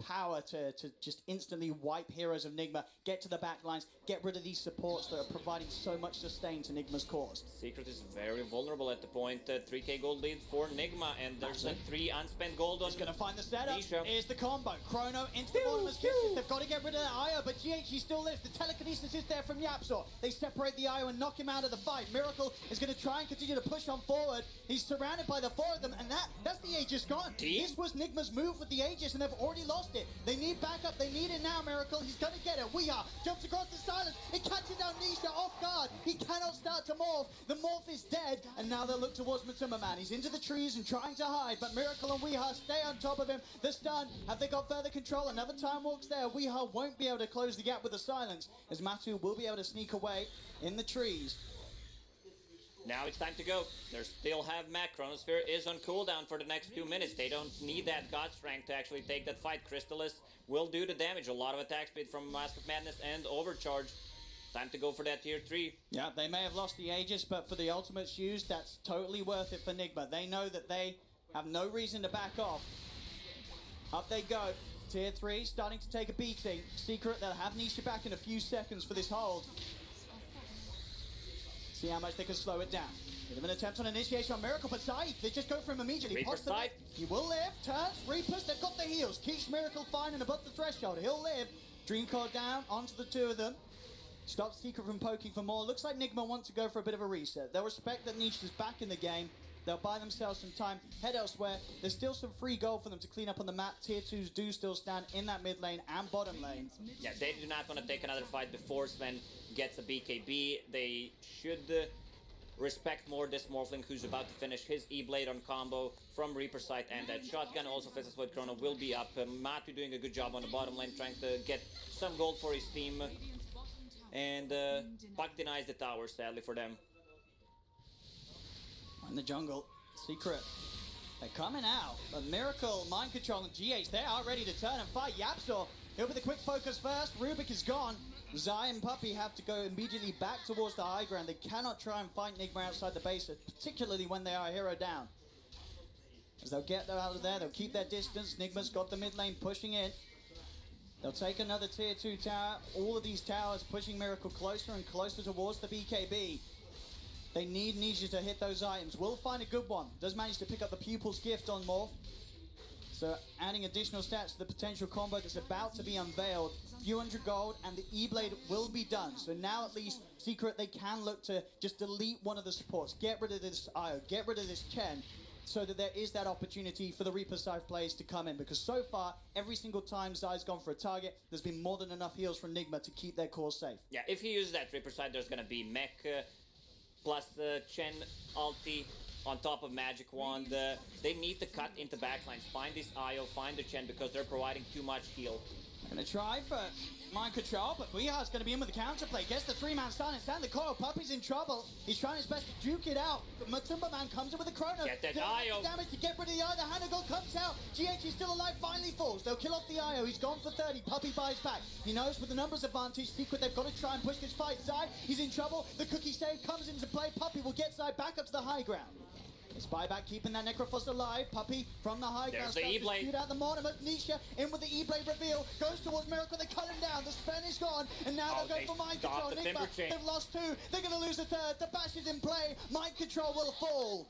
power to just instantly wipe heroes of Nigma, get to the back lines, get rid of these supports that are providing so much sustain to Nigma's cause. Secret is very vulnerable at the point. 3k gold lead for Nigma, and there's a 3 unspent gold on. He's going to find the setup. Nisha. Here's the combo. Chrono into the bottomless kisses. They've got to get rid of that IO, but GH still lives. The telekinesis is there from Yapsaw. They separate the IO and knock him out of the fight. Miracle is going to try and continue to push on forward. He's surrounded by the 4 of them, and that's the Aegis gone. This was Nigma's move with the Aegis, and they've already lost it. They need backup. They need it now, Miracle. He's going to get it. Weeha jumps across the silence. It catches down Nisha off guard. He cannot start to morph. The morph is dead, and now they'll look towards Matuma Man. He's into the trees and trying to hide, but Miracle and Weeha stay on top of him. The stun. Have they got further control? Another time walks there. Weeha won't be able to close the gap with the silence, as Matu will be able to sneak away in the trees. Now it's time to go. They still have Mac. Chronosphere is on cooldown for the next 2 minutes. They don't need that God Strength to actually take that fight. Crystalist will do the damage. A lot of attack speed from Mask of Madness and Overcharge. Time to go for that tier 3. Yeah, they may have lost the Aegis, but for the ultimates used, that's totally worth it for Nigma. They know that they have no reason to back off. Up they go. Tier 3 starting to take a beating. Secret, they'll have Nisha back in a few seconds for this hold. See how much they can slow it down. Bit of an attempt on initiation on Miracle, but Zai, they just go for him immediately. Reaper side. He will live, turns, Reapers, they've got the heals. Keeps Miracle fine and above the threshold. He'll live. Dream Core down onto the 2 of them. Stops Secret from poking for more. Looks like Nigma wants to go for a bit of a reset. They'll respect that Niche is back in the game. They'll buy themselves some time, head elsewhere. There's still some free gold for them to clean up on the map. Tier 2s do still stand in that mid lane and bottom lane. Yeah, they do not want to take another fight before Sven gets a BKB. They should respect more this Morphling who's about to finish his E-Blade on combo from Reaper side and that shotgun. Also, Faceless Void Chrono will be up. Matu doing a good job on the bottom lane, trying to get some gold for his team. And Puck denies the tower, sadly for them. In the jungle, Secret. They're coming out. But Miracle, Mind Control, and GH, they are ready to turn and fight. Yapstor, he'll be the quick focus first. Rubik is gone. Zai and Puppey have to go immediately back towards the high ground. They cannot try and fight Nigma outside the base, particularly when they are a hero down. As they'll get out of there, they'll keep their distance. Nigma's got the mid lane pushing in. They'll take another tier 2 tower. All of these towers pushing Miracle closer and closer towards the BKB. They need Nisha to hit those items. Will find a good one. Does manage to pick up the Pupil's Gift on Morph. So adding additional stats to the potential combo that's about to be unveiled. Few hundred gold and the E-Blade will be done. So now at least Secret, they can look to just delete one of the supports. Get rid of this Io, get rid of this Chen. So that there is that opportunity for the Reaper side players to come in. Because so far, every single time Zai's gone for a target, there's been more than enough heals from Nigma to keep their cores safe. Yeah, if he uses that Reaper side, there's going to be mech plus Chen ulti on top of Magic Wand. They need to cut into backlines, find this Io, find the Chen because they're providing too much heal. Gonna try for Mind Control, but Weehar's gonna be in with the counterplay. Gets the 3-man silence and the coil. Puppey's in trouble. He's trying his best to duke it out. But Matumba Man comes in with a chrono. Get that Io. Damage to get rid of the Io. The Hanagon comes out. GH is still alive, finally falls. They'll kill off the Io. He's gone for 30. Puppey buys back. He knows with the numbers advantage, Secret, they've got to try and push this fight. Zai, he's in trouble. The cookie save comes into play. Puppey will get Zai back up to the high ground. Spyback keeping that Necrophos alive. Puppey from the high ground. There's the E-Blade. Shoot out the Mortimer. Nisha in with the E-Blade reveal. Goes towards Miracle. They cut him down. The Sven is gone. And now they'll go for Mind Control. Nigma, they've lost 2. They're going to lose a 3rd. The bash is in play. Mind Control will fall.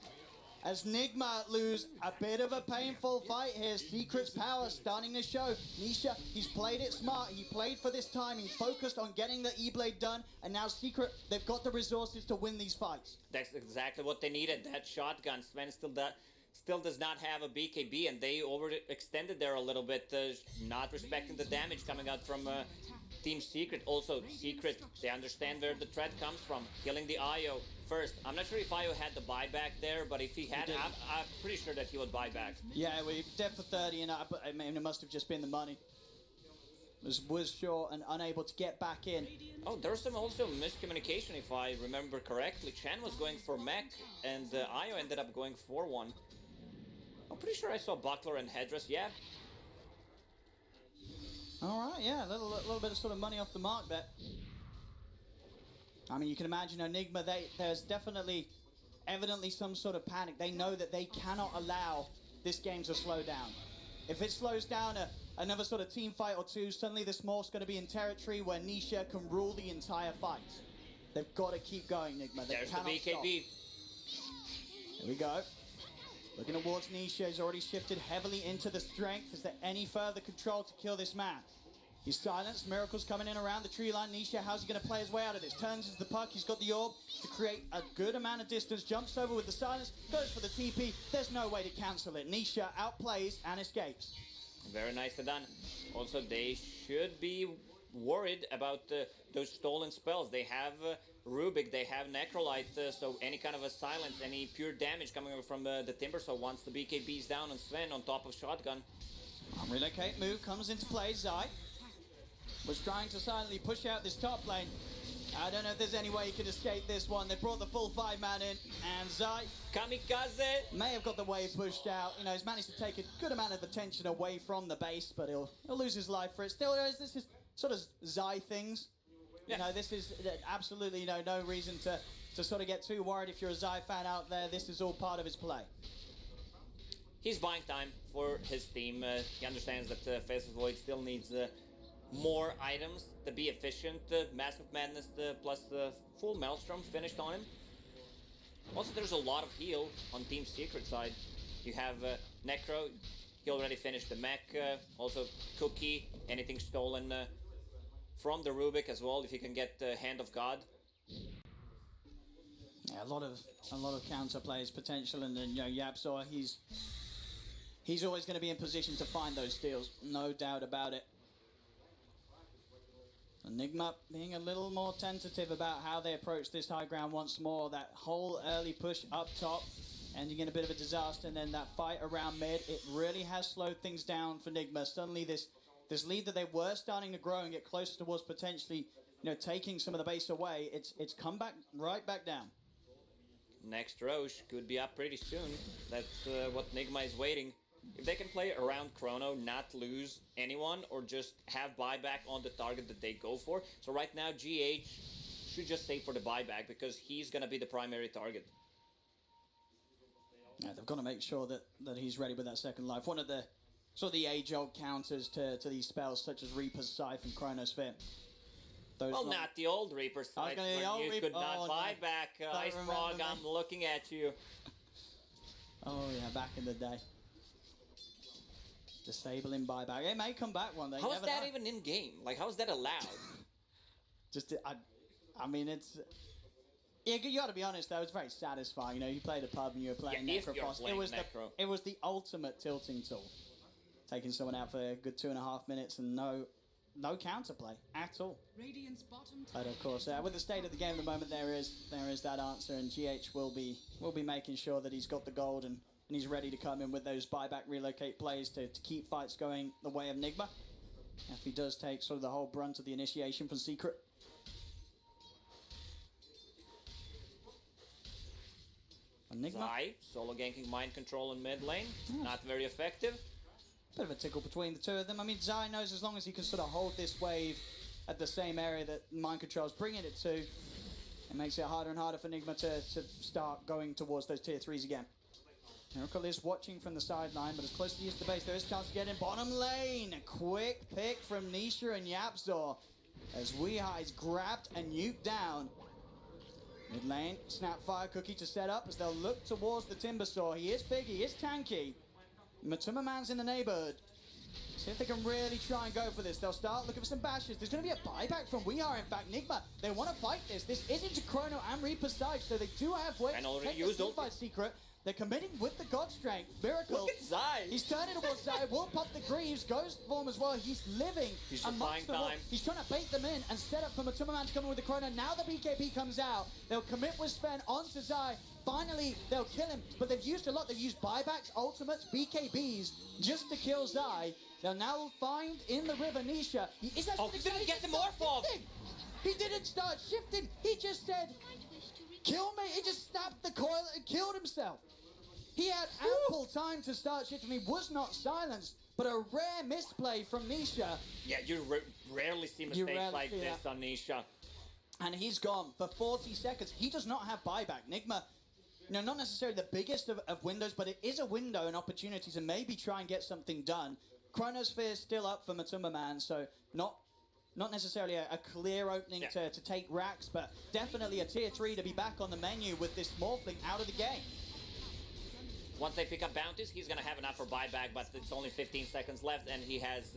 As Nigma lose a bit of a painful fight here. Secret's power starting to show. Nisha, he's played it smart. He played for this time. He focused on getting the E-Blade done. And now Secret, they've got the resources to win these fights. That's exactly what they needed. That shotgun. Sven still does not have a BKB, and they overextended there a little bit, not respecting the damage coming out from Team Secret. Also, Secret, they understand where the threat comes from. Killing the Io first. I'm not sure if Io had the buyback there, but if he had, I'm pretty sure that he would buy back. Yeah, we dead for 30, and I mean, it must have just been the money. Was short and unable to get back in. Oh, there was some also miscommunication, if I remember correctly. Chen was going for mech, and Io ended up going for one. I'm pretty sure I saw Buckler and Headdress, yeah. Alright, yeah, a little bit of sort of money off the mark there. I mean, you can imagine Enigma, there's evidently some sort of panic. They know that they cannot allow this game to slow down. If it slows down another sort of team fight or two, suddenly this Morph's going to be in territory where Nisha can rule the entire fight. They've got to keep going, Nigma. They There's the cannot BKB. stop. Here we go. Looking towards Nisha, he's already shifted heavily into the strength. Is there any further control to kill this man? He's silenced. Miracle's coming in around the tree line. Nisha, how's he going to play his way out of this? Turns into the puck. He's got the orb to create a good amount of distance. Jumps over with the silence. Goes for the TP. There's no way to cancel it. Nisha outplays and escapes. Very nicely done. Also, they should be worried about those stolen spells. They have Rubik, they have Necrolite, so any kind of a silence, any pure damage coming over from the Timber. So once the BKB is down on Sven on top of Shotgun. Relocate move comes into play. Zai was trying to silently push out this top lane. I don't know if there's any way he can escape this one. They brought the full 5-man in, and Zai Kamikaze! may have got the wave pushed out. You know, he's managed to take a good amount of attention away from the base, but he'll lose his life for it. Still, this is sort of Zai things. Yeah. You know, this is absolutely, no reason to sort of get too worried if you're a Zai fan out there. This is all part of his play. He's buying time for his team. He understands that Faceless Void still needs more items to be efficient. Massive Madness plus full Maelstrom finished on him. Also, there's a lot of heal on Team Secret side. You have Necro. He already finished the mech. Also, Cookie. Anything stolen from the Rubik as well, if he can get the Hand of God. Yeah, a lot of counter plays potential, and then Yapzor, he's always going to be in position to find those steals, no doubt about it. Nigma being a little more tentative about how they approach this high ground once more. That whole early push up top, ending in a bit of a disaster, and then that fight around mid, it really has slowed things down for Nigma. Suddenly this lead that they were starting to grow and get closer towards potentially, taking some of the base away, it's come back right back down. Next Roche could be up pretty soon. That's what Nigma is waiting. If they can play around Chrono, not lose anyone, or just have buyback on the target that they go for. So right now, GH should just save for the buyback because he's going to be the primary target. Yeah, they've got to make sure that he's ready with that second life. One of the sort of the age-old counters to these spells, such as Reaper's Scythe and Chronosphere. Well, not the old Reaper's Scythe, when you could not buy back. Ice Frog, I'm looking at you. Oh yeah, back in the day. Disabling buyback. It may come back one day. How is that even in game? Like, how is that allowed? I mean, it's. Yeah, you got to be honest though. It's very satisfying. You played a pub and you were playing Necrophos. It was the ultimate tilting tool. Taking someone out for a good 2.5 minutes and no counterplay at all. Radiant's bottom. But of course, with the state of the game at the moment, there is that answer, and GH will be making sure that he's got the gold and he's ready to come in with those buyback relocate plays to keep fights going the way of Nigma. If he does take sort of the whole brunt of the initiation from Secret. Nigma. Zai, solo ganking mind control in mid lane. Not very effective. Bit of a tickle between the two of them. I mean, Zai knows as long as he can sort of hold this wave at the same area that mind control's bringing it to, it makes it harder and harder for Nigma to start going towards those tier 3s again. Miracle is watching from the sideline, but as close as he is to the base, there is a chance to get in bottom lane. A quick pick from Nisha and Yapzor as Weehigh's grabbed and nuked down. Mid lane, Snapfire Cookie to set up as they'll look towards the Timbersaw. He is big, he is tanky. Matuma Man's in the neighborhood. See if they can really try and go for this. They'll start looking for some bashes. There's going to be a buyback from Weehaw. In fact, Nigma, they want to fight this. This isn't a Chrono and Reaper's Scythe, so they do have ways to take this fight Secret. They're committing with the God Strength. Miracle. Look at Zai. He's turning towards Zai. Will pop the Greaves. Ghost form as well. He's living. He's just buying time. He's trying to bait them in and set up for Matuma Man to come in with the Chrono. Now the BKB comes out. They'll commit with Sven onto Zai. Finally, they'll kill him. But they've used a lot. They've used buybacks, ultimates, BKBs just to kill Zai. They'll now find in the river Nisha. He is actually didn't get the morph off. He didn't start shifting. He just said, kill me. He just snapped the coil and killed himself. He had ample time to start shifting. He was not silenced, but a rare misplay from Nisha. Yeah, you rarely see mistakes like this on Nisha. And he's gone for 40 seconds. He does not have buyback. Nigma, not necessarily the biggest of windows, but it is a window and opportunity to maybe try and get something done. Chronosphere is still up for Matuma Man, so not necessarily a clear opening to take racks, but definitely a tier 3 to be back on the menu with this Morphling out of the game. Once they pick up bounties, he's going to have enough for buyback, but it's only 15 seconds left, and he has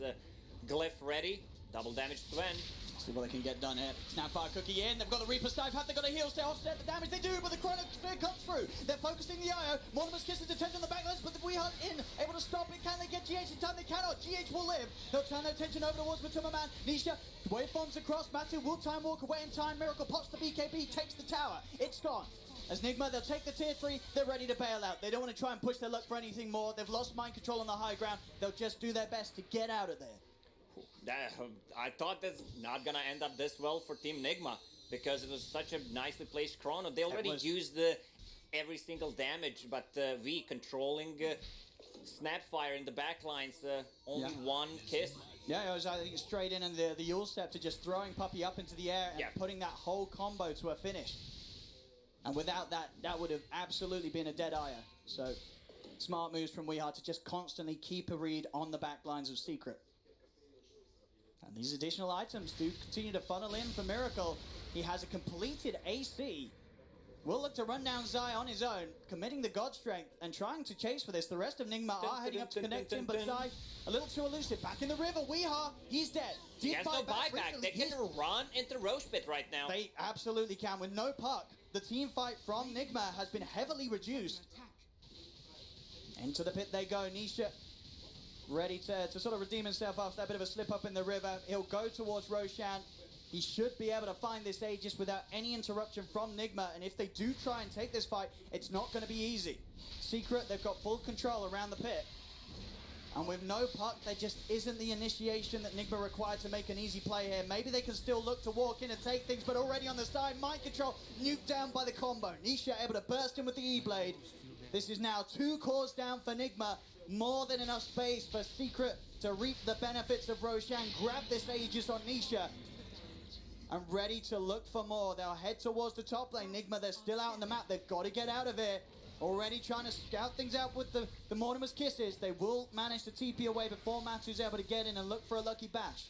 Glyph ready. Double damage to Sven. See what they can get done here. Snapfire Cookie in. They've got the Reaper Scythe. Have they got a heal to offset the damage? They do, but the Chronosphere comes through. They're focusing the IO. Mortimer's Kisses attention on the backlines, but the Weehunt in. Able to stop it. Can they get GH in time? They cannot. GH will live. They'll turn their attention over towards Matuma Man. Nisha, waveforms across. Matu will time walk away in time. Miracle pops the BKB, takes the tower. It's gone. As Nigma, they'll take the tier 3, they're ready to bail out. They don't want to try and push their luck for anything more. They've lost mind control on the high ground. They'll just do their best to get out of there. I thought that's not going to end up this well for Team Nigma, because it was such a nicely placed Chrono. They already used every single damage, but we controlling Snapfire in the backlines, only one kiss. Yeah, it was I think straight in, and the Yule Scepter just throwing Puppy up into the air and putting that whole combo to a finish. And without that, that would have absolutely been a dead ire. So, smart moves from Weehaw to just constantly keep a read on the backlines of Secret. And these additional items do continue to funnel in for Miracle. He has a completed AC. will look to run down Zai on his own, committing the God Strength and trying to chase for this. The rest of Nigma are heading up to connect him, but Zai a little too elusive. Back in the river, Weeha, he's dead. He has no buyback. They can run into Roche Pit right now. They absolutely can. With no puck, the team fight from Nigma has been heavily reduced. Into the pit they go. Nisha ready to sort of redeem himself after that bit of a slip up in the river. He'll go towards Roshan. He should be able to find this Aegis without any interruption from Nigma. And if they do try and take this fight, it's not going to be easy. Secret, they've got full control around the pit. And with no puck, there just isn't the initiation that Nigma required to make an easy play here. Maybe they can still look to walk in and take things, but already on the side, mind control nuked down by the combo. Nisha able to burst in with the E-Blade. This is now 2 cores down for Nigma. More than enough space for Secret to reap the benefits of Roshan. Grab this Aegis on Nisha. And ready to look for more. They'll head towards the top lane. Nigma, they're still out on the map. They've got to get out of here. Already trying to scout things out with the Mortimer's Kisses. They will manage to TP away before Matu's able to get in and look for a lucky bash.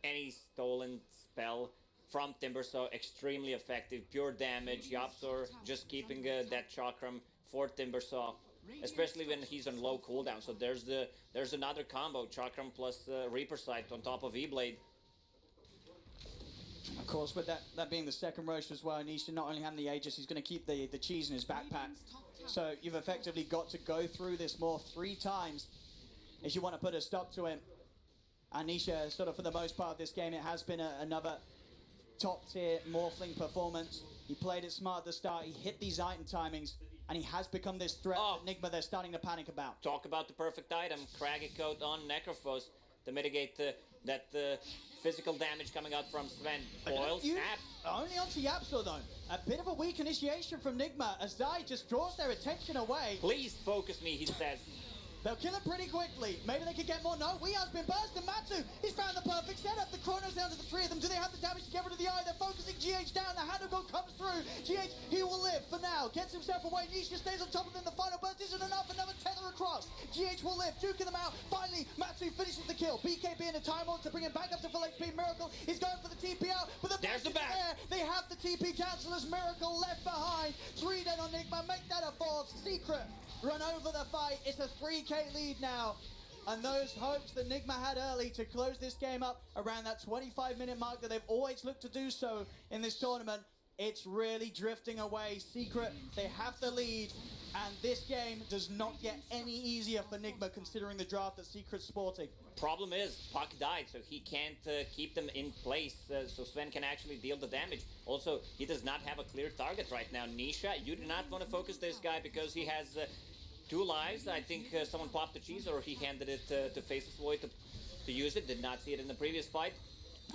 Any stolen spell from Timbersaw, extremely effective. Pure damage. Yapsor just keeping that chakram for Timbersaw, especially when he's on low cooldown. So there's another combo. Chakram plus Reaper Sight on top of E-Blade. Of course, with that being the second Roche as well, Nisha not only having the Aegis, he's going to keep the cheese in his backpack. So you've effectively got to go through this more 3 times if you want to put a stop to him. And Nisha, sort of for the most part of this game, it has been another top-tier Morphling performance. He played it smart at the start, he hit these item timings, and he has become this threat that Nigma they're starting to panic about. Talk about the perfect item. Craggy Coat on Necrophos to mitigate that physical damage coming out from Sven. Boils, Only onto Yapso though. A bit of a weak initiation from Nigma as Zai just draws their attention away. Please focus me, he says. They'll kill him pretty quickly. Maybe they could get more. No, Weeha's been bursted. Matu, he's found the perfect setup. The Chrono's down to the 3 of them. Do they have the damage to get rid of the eye? They're focusing GH down. The Handle Gun comes through. GH, he will live for now. Gets himself away. Nisha stays on top of him. The final burst isn't enough. Another tether across. GH will live. Duking them out. Finally, Matu finishes the kill. BKB in a time on to bring him back up to full HP. Miracle, he's going for the TP out. But there's the back. There. They have the TP cancellers. Miracle left behind. 3 dead on Nigma. Make that a 4th. Secret run over the fight. It's a 3k lead now. And those hopes that Nigma had early to close this game up around that 25-minute mark that they've always looked to do so in this tournament, it's really drifting away. Secret, they have the lead. And this game does not get any easier for Nigma considering the draft that Secret's sporting. Problem is, Puck died, so he can't keep them in place so Sven can actually deal the damage. Also, he does not have a clear target right now. Nisha, you do not want to focus this guy because he has 2 lives. I think someone popped the cheese or he handed it to Faceless Void to use it. Did not see it in the previous fight.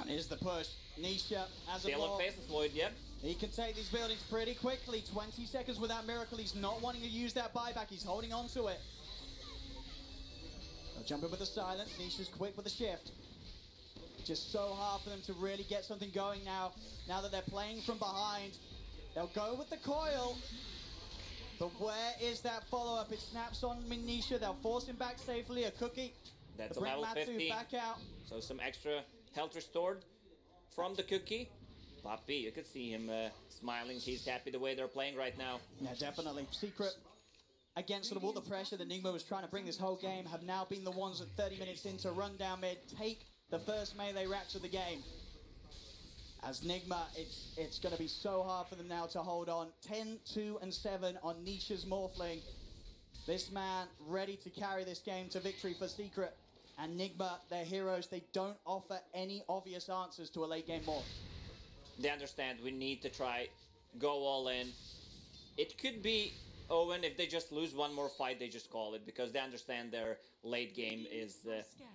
And here's the push. Nisha as still on Faceless Void, yep. He can take these buildings pretty quickly. 20 seconds without Miracle. He's not wanting to use that buyback. He's holding on to it. They'll jump in with the silence. Nisha's quick with the shift. Just so hard for them to really get something going now. Now that they're playing from behind. They'll go with the coil. But where is that follow-up? It snaps on Nisha. They'll force him back safely. A cookie. That's a level 50. Back out. So some extra health restored from the cookie. Poppy, you could see him smiling. He's happy the way they're playing right now. Yeah, definitely. Secret, against sort of all the pressure that Nigma was trying to bring this whole game, have now been the ones at 30 minutes in to run down mid, take the first melee racks of the game. As Nigma, it's going to be so hard for them now to hold on. 10, 2, and 7 on Nisha's Morphling. This man ready to carry this game to victory for Secret. And Nigma, their heroes, they don't offer any obvious answers to a late game morph. They understand we need to try, go all in. It could be Owen, if they just lose one more fight, they just call it, because they understand their late game is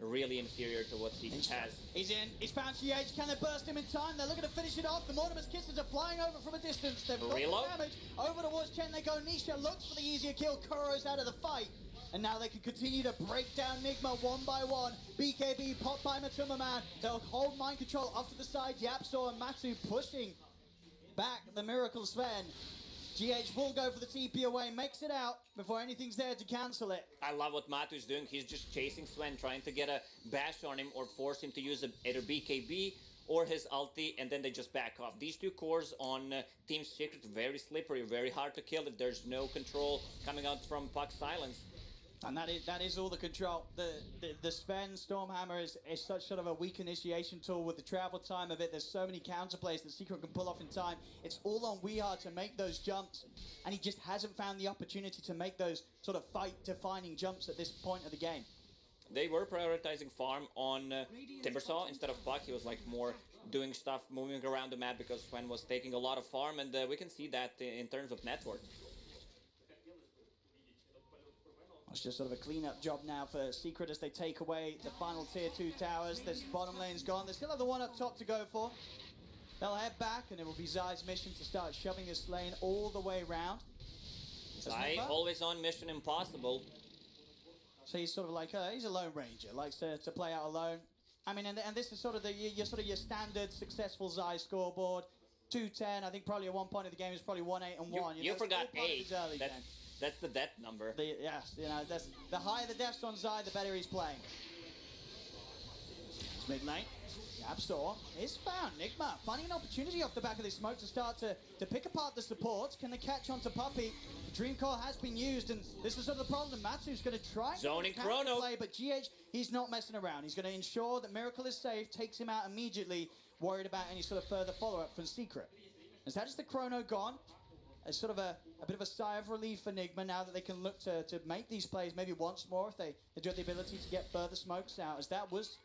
really inferior to what he has. He's in, he's found GH, can they burst him in time? They're looking to finish it off. The Mortimer's Kisses are flying over from a distance. They've got the damage. Over towards Chen they go. Nisha looks for the easier kill. Kuro's out of the fight. And now they can continue to break down Nigma one by one. BKB popped by Matuma Man. They'll hold mind control off to the side. Yapso and Matu pushing back the Miracle Sven. GH will go for the TP away, makes it out before anything's there to cancel it. I love what Matu's doing. He's just chasing Sven, trying to get a bash on him or force him to use either BKB or his ulti, and then they just back off. These two cores on Team Secret, very slippery, very hard to kill if there's no control coming out from Puck Silence. And that is all the control. The Sven Stormhammer is such sort of a weak initiation tool with the travel time of it. There's so many counterplays that Secret can pull off in time. It's all on Weehar to make those jumps, and he just hasn't found the opportunity to make those sort of fight-defining jumps at this point of the game. They were prioritizing farm on Timbersaw instead of Puck. He was like more doing stuff, moving around the map because Sven was taking a lot of farm, and we can see that in terms of network. It's just sort of a clean-up job now for Secret as they take away the final tier 2 towers. This bottom lane's gone. They still have the one up top to go for. They'll head back, and it will be Zai's mission to start shoving this lane all the way round. Zai always on Mission Impossible. So he's sort of like, he's a lone ranger, likes to play out alone. I mean, and this is sort of your standard successful Zai scoreboard. 210, I think probably at one point of the game is probably 1-8 and 1. You forgot 8. That's the death number. Yes, you know, that's the higher the deaths on Zai, the better he's playing. It's mid lane. Absol is found. Nigma finding an opportunity off the back of this smoke to start to pick apart the supports. Can they catch onto Puppey? The Dream Core has been used, and this is sort of the problem. Matsu's going to try zoning Chrono play, but GH, he's not messing around. He's going to ensure that Miracle is safe, takes him out immediately, worried about any sort of further follow-up from Secret. Is that just the Chrono gone? It's sort of a bit of a sigh of relief for Nigma now that they can look to make these plays maybe once more if they do have the ability to get further smokes out, as that was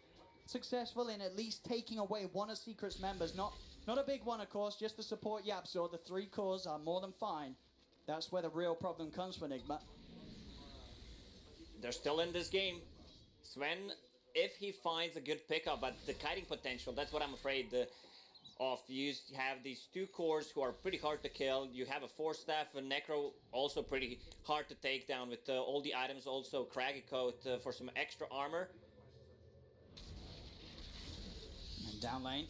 successful in at least taking away one of Secret's members. Not a big one, of course, just the support Yapzor. The 3 cores are more than fine. That's where the real problem comes for Nigma. They're still in this game. Sven, if he finds a good pickup, but the kiting potential, that's what I'm afraid of. You have these 2 cores who are pretty hard to kill. You have a 4 staff, a Necro, also pretty hard to take down with all the items, also Craggy Coat for some extra armor. And down lane,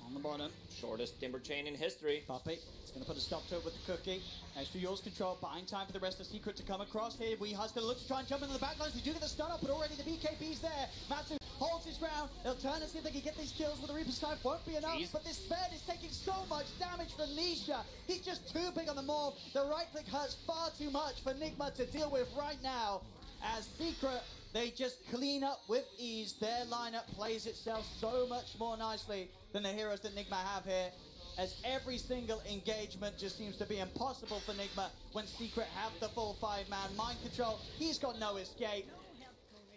on the bottom. Shortest Timber Chain in history. Puppey is going to put a stop to it with the cookie. Extra Yours control, buying time for the rest of Secret to come across here. Weehar's going to look to try and jump into the backlines. We do get the stun up, but already the BKB's there. Matsu holds his ground. They'll turn and see if they can get these kills with the Reaper's Scythe. Won't be enough, but this Fed is taking so much damage for Nisha. He's just too big on the morph. The right click hurts far too much for Nigma to deal with right now. As Secret, they just clean up with ease. Their lineup plays itself so much more nicely than the heroes that Nigma have here, as every single engagement just seems to be impossible for Nigma when Secret have the full 5-man mind control. He's got no escape.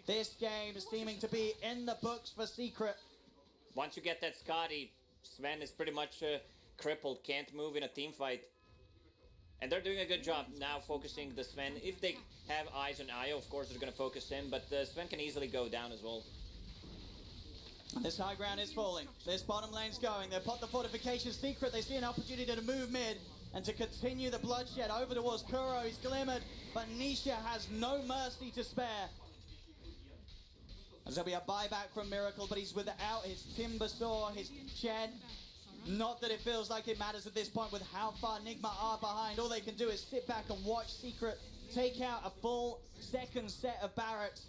This game is seeming to be in the books for Secret. Once you get that Scotty, Sven is pretty much crippled, can't move in a team fight. And they're doing a good job now focusing the Sven. If they have eyes on Io, of course they're going to focus him, but Sven can easily go down as well. This high ground is falling. This bottom lane's going. They've put the fortification. Secret, they see an opportunity to move mid and to continue the bloodshed over towards Kuro. He's glimmered, but Nisha has no mercy to spare. As there'll be a buyback from Miracle, but he's without his Timbersaw, his Chen. Not that it feels like it matters at this point with how far Nigma are behind. All they can do is sit back and watch Secret take out a full second set of barracks.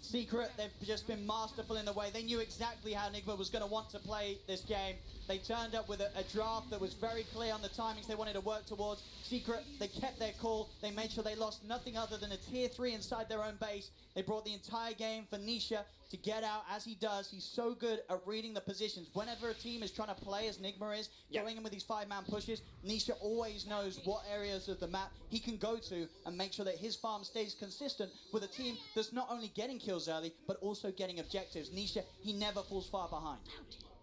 Secret, they've just been masterful in the way. They knew exactly how Nigma was going to want to play this game. They turned up with a draft that was very clear on the timings they wanted to work towards. Secret, they kept their cool. They made sure they lost nothing other than a tier 3 inside their own base. They brought the entire game for Nisha to get out as he does. He's so good at reading the positions. Whenever a team is trying to play as Nigma is, going in with these 5-man pushes, Nisha always knows what areas of the map he can go to and make sure that his farm stays consistent with a team that's not only getting kills early, but also getting objectives. Nisha, he never falls far behind.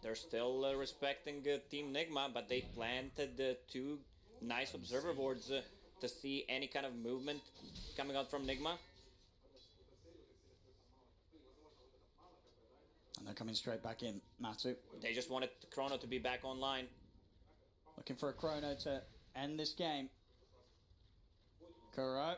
They're still respecting Team Nigma, but they planted 2 nice observer boards to see any kind of movement coming out from Nigma. And they're coming straight back in, Matsu. They just wanted Chrono to be back online. Looking for a Chrono to end this game. Kuro.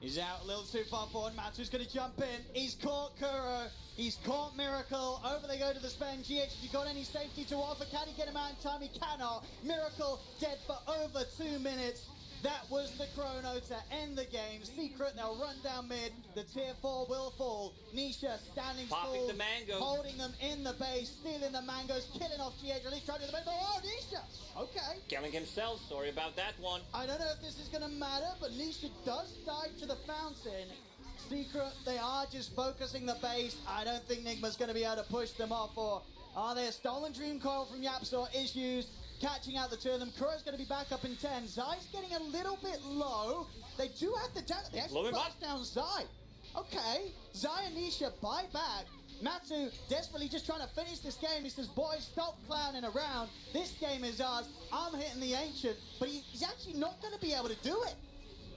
He's out a little too far forward. Matsu's going to jump in. He's caught Kuro. He's caught Miracle. Over they go to the Sven. GH, have you got any safety to offer? Can he get him out in time? He cannot. Miracle dead for over 2 minutes. That was the chrono to end the game. Secret, they'll run down mid. The tier 4 will fall. Nisha standing Popping tall, the mango. holding them in the base, stealing the mangoes, killing off GH. At least trying to do the mango. Oh, Nisha! Okay. Killing himself, sorry about that one. I don't know if this is going to matter, but Nisha does dive to the fountain. Secret, they are just focusing the base. I don't think Nigma's going to be able to push them off. Or are they a stolen dream coil from Yapsor is used, catching out the two of them. Kuro's going to be back up in 10. Zai's getting a little bit low. They do have the down. They actually flash down Zai. Okay. Zai and Nisha buy back. Matsu desperately just trying to finish this game. He says, boys, stop clowning around. This game is ours. I'm hitting the Ancient, but he's actually not going to be able to do it.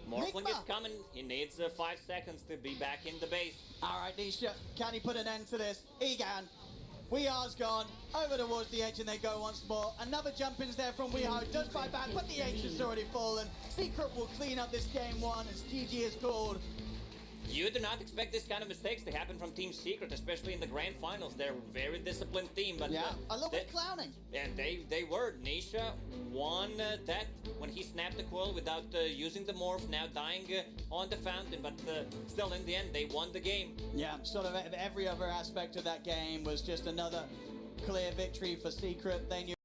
Morphling Nigma is coming. He needs 5 seconds to be back in the base. All right, Nisha, can he put an end to this? He can. Weehar's gone. Over towards the Ancient they go once more. Another jump in's there from Weehar. Does buy back, but the Ancient's already fallen. Secret will clean up this game 1 as GG is called. You do not expect this kind of mistakes to happen from Team Secret, especially in the grand finals. They're a very disciplined team, but Yeah, a little bit clowning. and they were. Nisha won that when he snapped the coil without using the morph, now dying on the fountain, but still in the end they won the game. Yeah, sort of every other aspect of that game was just another clear victory for Secret. They knew